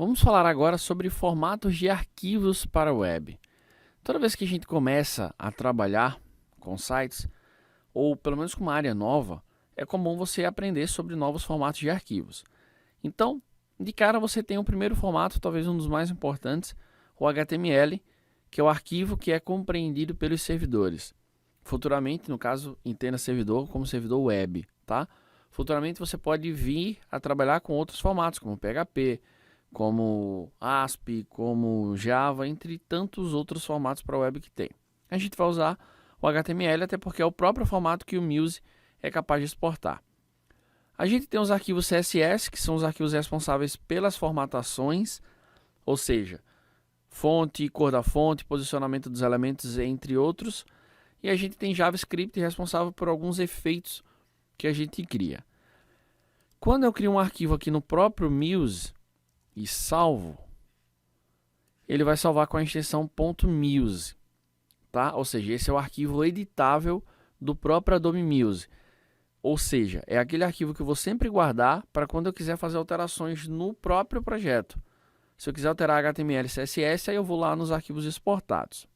Vamos falar agora sobre formatos de arquivos para web. Toda vez que a gente começa a trabalhar com sites, ou pelo menos com uma área nova, é comum você aprender sobre novos formatos de arquivos. Então, de cara você tem o primeiro formato, talvez um dos mais importantes, o HTML, que é o arquivo que é compreendido pelos servidores. Futuramente, no caso, entenda servidor como servidor web, tá? Futuramente você pode vir a trabalhar com outros formatos, como PHP, como ASP, como Java, entre tantos outros formatos para web que tem. A gente vai usar o HTML, até porque é o próprio formato que o Muse é capaz de exportar. A gente tem os arquivos CSS, que são os arquivos responsáveis pelas formatações, ou seja, fonte, cor da fonte, posicionamento dos elementos, entre outros. E a gente tem JavaScript responsável por alguns efeitos que a gente cria. Quando eu crio um arquivo aqui no próprio Muse e salvo, ele vai salvar com a extensão .muse, tá? Ou seja, esse é o arquivo editável do próprio Adobe Muse. Ou seja, é aquele arquivo que eu vou sempre guardar para quando eu quiser fazer alterações no próprio projeto. Se eu quiser alterar HTML e CSS, aí eu vou lá nos arquivos exportados.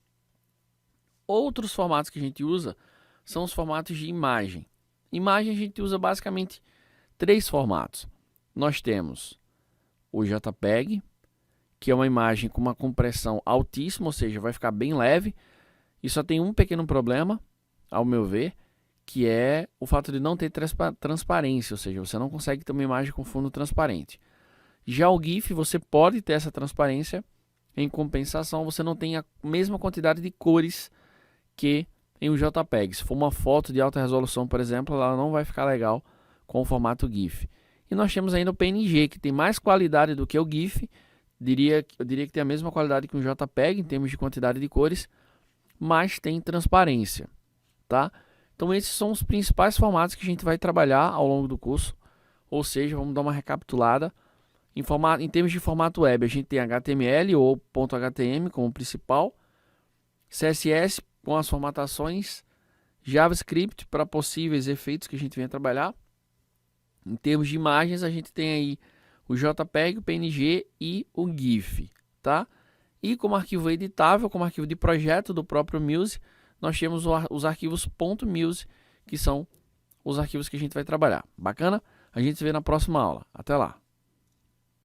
Outros formatos que a gente usa são os formatos de imagem. Imagem a gente usa basicamente três formatos. Nós temos o JPEG, que é uma imagem com uma compressão altíssima, ou seja, vai ficar bem leve. E só tem um pequeno problema, ao meu ver, que é o fato de não ter transparência, ou seja, você não consegue ter uma imagem com fundo transparente. Já o GIF, você pode ter essa transparência, em compensação, você não tem a mesma quantidade de cores que em um JPEG. Se for uma foto de alta resolução, por exemplo, ela não vai ficar legal com o formato GIF. E nós temos ainda o PNG, que tem mais qualidade do que o GIF, eu diria que tem a mesma qualidade que um JPEG em termos de quantidade de cores, mas tem transparência, tá? Então esses são os principais formatos que a gente vai trabalhar ao longo do curso, ou seja, vamos dar uma recapitulada. Em termos de formato web, a gente tem HTML ou .htm como principal, CSS com as formatações, JavaScript para possíveis efeitos que a gente venha trabalhar. Em termos de imagens, a gente tem aí o JPEG, o PNG e o GIF, tá? E como arquivo editável, como arquivo de projeto do próprio Muse, nós temos os arquivos .muse, que são os arquivos que a gente vai trabalhar. Bacana? A gente se vê na próxima aula. Até lá!